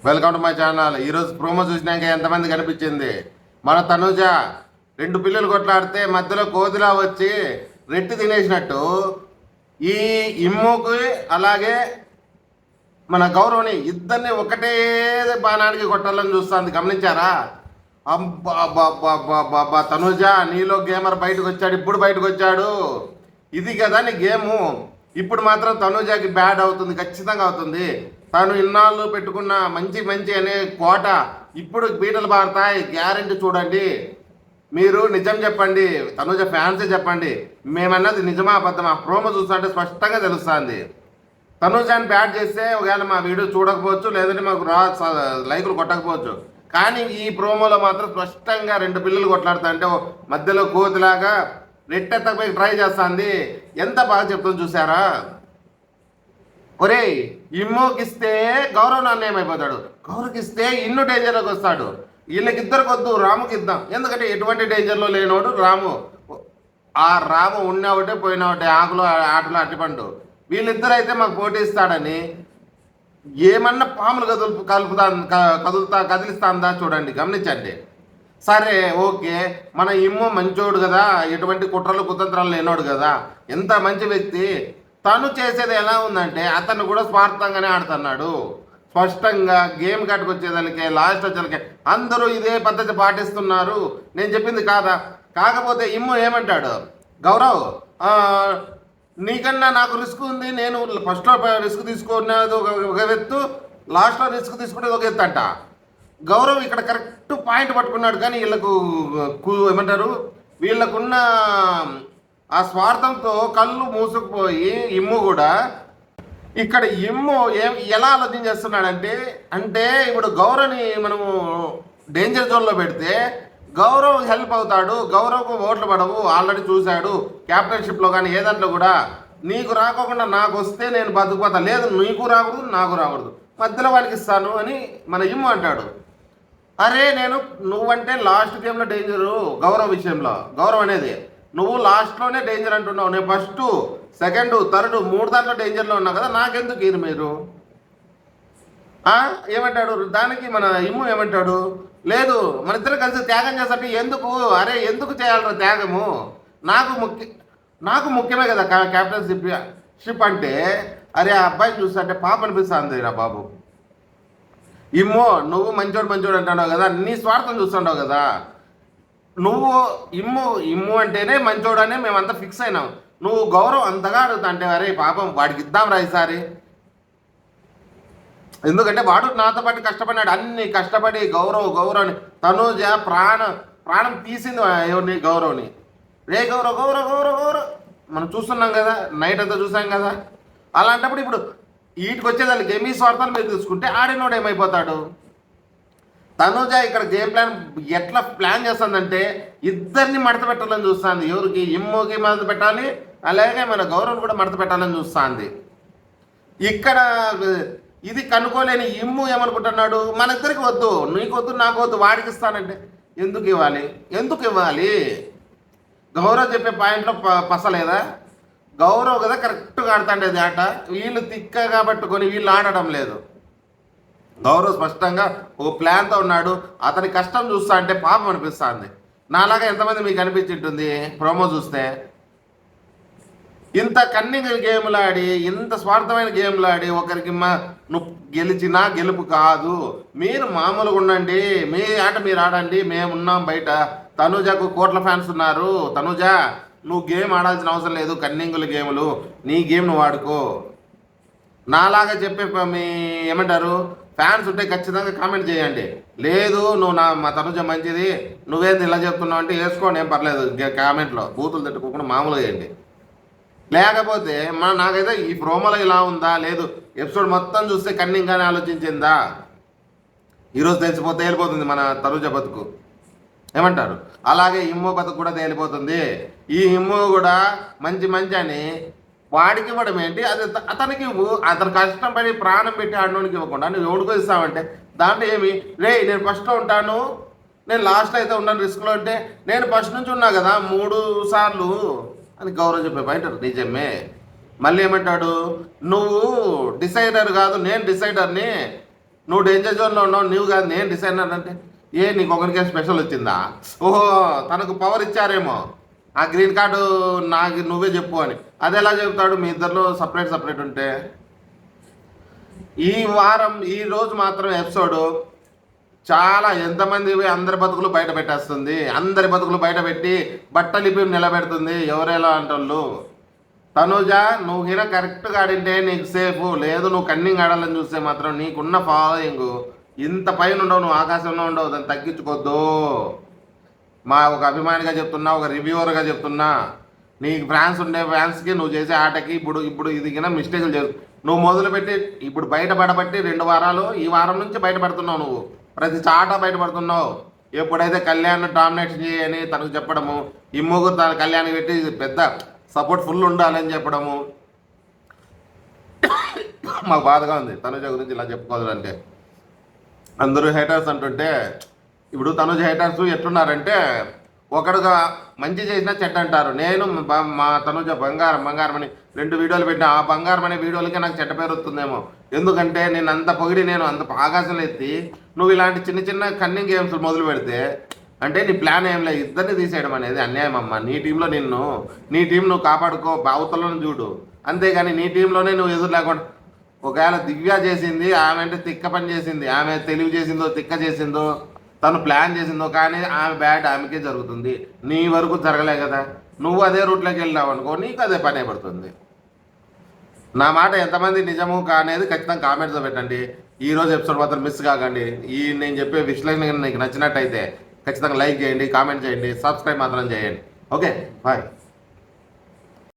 Welcome to my channel. ఈరోజు promo చూసినాక ఎంతమంది కనిపించింది? మన తనుజ 2 పిల్లలు కొట్లాడితే మధ్యలో కోతిలా వచ్చి రెట్టి తినేసినట్టు ఈ ఇమ్ముకి అలాగే మన గౌరవని ఇద్దరిని ఒకటే బాణానికి కొట్టాలని చూస్తుంది. గమనించారా? అబ్బా తనుజ, నీలో గేమర్ బయటకు వచ్చాడు. ఇప్పుడు బయటకు వచ్చాడు. ఇది కదా నీ గేము. ఇప్పుడు మాత్రం తనుజకి బ్యాడ్ అవుతుంది, ఖచ్చితంగా అవుతుంది. తను ఇన్నాళ్ళు పెట్టుకున్న మంచి మంచి అనే కోట ఇప్పుడు బీటలు బారుతాయి, గ్యారెంటీ. చూడండి, మీరు నిజం చెప్పండి, తనుజ ఫ్యాన్సే చెప్పండి, మేమన్నది నిజమా అబద్ధమా? ప్రోమో చూస్తుంటే స్పష్టంగా తెలుస్తుంది. తనుజాని బ్యాట్ చేస్తే ఒకవేళ మా వీడియో చూడకపోవచ్చు, లేదంటే మాకు లైకులు కొట్టకపోవచ్చు, కానీ ఈ ప్రోమోలో మాత్రం స్పష్టంగా 2 పిల్లలు కొట్లాడుతా అంటే మధ్యలో కోతిలాగా రెట్టెత్తకపోయి ట్రై చేస్తుంది. ఎంత బాగా చెప్తుంది చూసారా? ఒరే, ఇమ్మోకిస్తే గౌరవ్ నాన్న ఏమైపోతాడు, గౌరవ్కిస్తే ఇన్ను డేంజర్లోకి వస్తాడు. వీళ్ళకిద్దరికి వద్దు, రాముకి ఇద్దాం. ఎందుకంటే ఎటువంటి డేంజర్లో లేనోడు రాము. ఆ రాము ఉన్న ఒకటే పోయిన ఒకటే, ఆకులు ఆటలు అట్టిపండు. వీళ్ళిద్దరు అయితే మాకు పోటీ ఇస్తాడని ఏమన్నా పాములు కదిలిస్తాందా చూడండి, గమనించండి. సరే, ఓకే, మన ఇమ్ము మంచోడు కదా, ఎటువంటి కుట్రలు కుతంత్రాలు లేనోడు కదా, ఎంత మంచి వ్యక్తి. తను చేసేది ఎలా ఉందంటే అతను కూడా స్వార్థంగానే ఆడుతున్నాడు. స్పష్టంగా గేమ్ కట్టుకొచ్చేదానికి లాస్ట్ వచ్చేదానికి అందరూ ఇదే పద్ధతి పాటిస్తున్నారు. నేను చెప్పింది కాదా? కాకపోతే ఇమ్ము ఏమంటాడు, గౌరవ్ నీకన్నా నాకు రిస్క్ ఉంది, నేను ఫస్ట్లో రిస్క్ తీసుకునేది ఒక ఎత్తు, లాస్ట్లో రిస్క్ తీసుకునేది ఒక ఎత్తు అంట. గౌరవ్ ఇక్కడ కరెక్ట్ పాయింట్ పట్టుకున్నాడు. కానీ వీళ్ళకు ఏమంటారు, వీళ్ళకున్న ఆ స్వార్థంతో కళ్ళు మూసుకుపోయి ఇమ్ము కూడా ఇక్కడ ఇమ్ము ఎలా ఆలోచన చేస్తున్నాడంటే, ఇప్పుడు గౌరవ్ని మనము డేంజర్ జోన్లో పెడితే గౌరవ్ హెల్ప్ అవుతాడు, గౌరవ్కు ఓట్లు పడవు, ఆల్రెడీ చూశాడు క్యాప్టెన్షిప్లో. కానీ ఏ దాంట్లో కూడా నీకు రాకోకుండా నాకు వస్తే నేను బతుకుపోతా, లేదు నీకు రాకూడదు నాకు రాకూడదు, మధ్యలో వానికి ఇస్తాను అని మన ఇమ్ము అంటాడు. అరే, నువ్వంటే లాస్ట్ గేమ్లో డేంజరు గౌరవ్ విషయంలో. గౌరవ్ అనేది నువ్వు లాస్ట్లోనే డేంజర్ అంటున్నావు, నేను ఫస్ట్ సెకండ్ థర్డ్ 3 దాంట్లో డేంజర్లో ఉన్నా కదా, నాకెందుకు ఇది మీరు ఏమంటాడు? దానికి మన ఇమ్ము ఏమంటాడు, లేదు మన ఇద్దరు కలిసి త్యాగం చేస్తే ఎందుకు? అరే, ఎందుకు చేయాలరా త్యాగము? నాకు ముఖ్యమే కదా క్యాప్టెన్షిప్ అంటే. అరే, ఆ అబ్బాయిని చూస్తుంటే పాప అనిపిస్తుంది రా బాబు. ఇమ్మో, నువ్వు మంచోడు అంటున్నావు కదా, నీ స్వార్థం చూస్తుంటావు కదా. నువ్వు ఇమ్ము అంటేనే మంచోడనే మేమంతా ఫిక్స్ అయినాం. నువ్వు గౌరవ్ అంతగా అడుగుతా అంటే, అరే పాపం వాడికి ఇద్దాం రా ఈసారి. ఎందుకంటే వాడు నాతో పాటు కష్టపడినాడు, అన్ని కష్టపడి గౌరవ్ని తనుజ ప్రాణం తీసింది ఎవరిని, గౌరవ్ని. రే గౌరవ్ మనం చూస్తున్నాం కదా, నైట్ అంతా చూసాం కదా. అలాంటప్పుడు ఇప్పుడు వీటికి వచ్చేదానికి మీ స్వార్థాలు మీరు చూసుకుంటే ఆడినోడు ఏమైపోతాడు? తనుజ ఇక్కడ గేమ్ ప్లాన్ ఎట్లా ప్లాన్ చేస్తుందంటే ఇద్దరిని మడత పెట్టాలని చూస్తుంది. ఎవరికి? ఇమ్ముకి మడత పెట్టాలి, అలాగే మన గౌరవం కూడా మడత పెట్టాలని చూస్తుంది. ఇక్కడ ఇది కనుక్కోలేని ఇమ్ము ఏమనుకుంటున్నాడు, మన ఇద్దరికి వద్దు, నీకు వద్దు నాకు వద్దు, వాడికి ఇస్తానంటే ఎందుకు ఇవ్వాలి? గౌరవ్ చెప్పే పాయింట్లో పసలేదా? గౌరవ్ కదా కరెక్ట్గా ఆడుతుండేది ఆట, వీళ్ళు తిక్కగా పట్టుకొని వీళ్ళు ఆడడం లేదు. గౌరవ్ స్పష్టంగా ఓ ప్లాన్తో ఉన్నాడు. అతని కష్టం చూస్తా అంటే పాపం అనిపిస్తుంది. నాలాగా ఎంతమంది మీకు అనిపించింటుంది ప్రోమో చూస్తే? ఇంత కన్నింగ్ గేమ్లు ఆడి, ఇంత స్వార్థమైన గేమ్లు ఆడి ఒకరికి నువ్వు గెలిచినా గెలుపు కాదు. మీరు మామూలుగా ఉండండి, మీ ఆట మీరు ఆడండి, మేమున్నాం బయట. తనుజకు కోట్ల ఫ్యాన్స్ ఉన్నారు. తనుజ, నువ్వు గేమ్ ఆడాల్సిన అవసరం లేదు, కన్నింగుల గేములు నీ గేమ్ నువ్వు ఆడుకో. నాలాగా చెప్పే ఏమంటారు ఫ్యాన్స్ ఉంటే ఖచ్చితంగా కామెంట్ చేయండి. లేదు నువ్వు మా తనుజ మంచిది, నువ్వేంది ఇలా చెప్తున్నావు అంటే వేసుకోండి, ఏం పర్లేదు. కామెంట్లో బూతులు తిట్టుకోకుండా మామూలుగా వేయండి. లేకపోతే నాకైతే ఈ ప్రోమోలో ఇలా ఉందా, లేదు ఎపిసోడ్ మొత్తం చూస్తే కన్నింగ్గానే ఆలోచించిందా, ఈరోజు తేలిపోతుంది మన తనుజ బతుకు. ఏమంటారు? అలాగే ఇమ్ము బతుకు కూడా తేలిపోతుంది. ఈ ఇమ్ము కూడా మంచి అని వాడికి ఇవ్వడం ఏంటి? అది అతను కష్టపడి ప్రాణం పెట్టి ఆడడానికి ఇవ్వకుండా నువ్వు ఎవడికో ఇస్తావంటే దాంట్లో ఏమి? రే, నేను ఫస్ట్లో ఉంటాను, నేను లాస్ట్లో అయితే ఉన్నాను రిస్క్లో అంటే, నేను ఫస్ట్ నుంచి ఉన్నా కదా 3 సార్లు అని గౌరవ్ చెప్పే పాయింట్ నిజమే. మళ్ళీ ఏమంటాడు, నువ్వు డిసైడర్ కాదు, నేను డిసైడర్ని, నువ్వు డేంజర్ జోన్లో ఉన్నావు, నువ్వు కాదు నేను డిసైనర్ అంటే నీకు ఒకరికే స్పెషల్ వచ్చిందా? ఓహో తనకు పవర్ ఇచ్చారేమో, ఆ గ్రీన్ కార్డు నాకు నువ్వే చెప్పు అని. అది ఎలా చెబుతాడు మీ ఇద్దరిలో సపరేట్ ఉంటే? ఈ వారం ఈ రోజు మాత్రం ఎపిసోడ్ చాలా ఎంతమంది అందరి బతుకులు బయట పెట్టేస్తుంది, అందరి బతుకులు బయట పెట్టి బట్టలిపి నిలబెడుతుంది. ఎవరెలా అంటోళ్ళు తనుజ, నువ్వు గిన కరెక్ట్గా ఆడింటే నీకు సేఫ్, లేదు నువ్వు కన్నింగ్ ఆడాలని చూస్తే మాత్రం నీకున్న ఫాలోయింగ్ ఇంత పైన ఉండవు, నువ్వు ఆకాశంలో ఉండవు, దాన్ని తగ్గించుకోద్దు. మా ఒక అభిమానిగా చెప్తున్నా, ఒక రివ్యూవర్గా చెప్తున్నా, నీకు ఫ్యాన్స్ ఉండే ఫ్యాన్స్కి నువ్వు చేసే ఆటకి ఇప్పుడు ఇది కింద మిస్టేక్లు చేసు. నువ్వు మొదలుపెట్టి ఇప్పుడు బయటపడబట్టి 2 వారాలు, ఈ వారం నుంచి బయటపడుతున్నావు, నువ్వు ప్రతి చాట బయటపడుతున్నావు. ఎప్పుడైతే కళ్యాణ్ డామినేషన్ చేయని తనకు చెప్పడము, ఈ ముగ్గురు తన కళ్యాణ్ పెట్టి పెద్ద సపోర్ట్ ఫుల్ ఉండాలని చెప్పడము మాకు బాధగా ఉంది. తనుజ గురించి ఇలా చెప్పుకోదు అంటే అందరూ హేటర్స్ అంటుంటే, ఇప్పుడు తనుజ హేటర్స్ ఎట్లున్నారంటే ఒకడుగా మంచి చేసినా చెడ్డ అంటారు. నేను మా తనుజ బంగారం అని 2 వీడియోలు పెట్టినా, ఆ బంగారం అనే వీడియోలకే నాకు చెడ్డ పేరు వస్తుందేమో. ఎందుకంటే నేను అంత పొగిడి నేను అంత ఆకాశంలో ఎత్తి నువ్వు ఇలాంటి చిన్న కన్నింగ్ గేమ్స్ మొదలు పెడితే అంటే నీ ప్లాన్ ఏం లేదు, ఇద్దరిని తీసేయడం అనేది అన్యాయం అమ్మ. నీ టీంలో నీ టీం నువ్వు కాపాడుకో, అవతలను చూడు, అంతేగాని నీ టీంలోనే నువ్వు ఎదురు లేకుండా. ఒకవేళ దివ్య చేసింది, ఆమె అంటే తిక్క పని చేసింది, ఆమె తెలివి చేసిందో తిక్క చేసిందో తను ప్లాన్ చేసిందో, కానీ ఆమె బ్యాడ్ ఆమెకే జరుగుతుంది, నీ వరకు జరగలే కదా. నువ్వు అదే రూట్లోకి వెళ్ళావు అనుకో, నీకు అదే పనే పడుతుంది. నా మాట ఎంతమంది నిజము అనేది ఖచ్చితంగా కామెంట్స్లో పెట్టండి. ఈరోజు ఎపిసోడ్ మాత్రం మిస్ కాకండి. నేను చెప్పే విశ్లేషణ నీకు నచ్చినట్టయితే ఖచ్చితంగా లైక్ చేయండి, కామెంట్ చేయండి, సబ్స్క్రైబ్ మాత్రం చేయండి. Okay bye.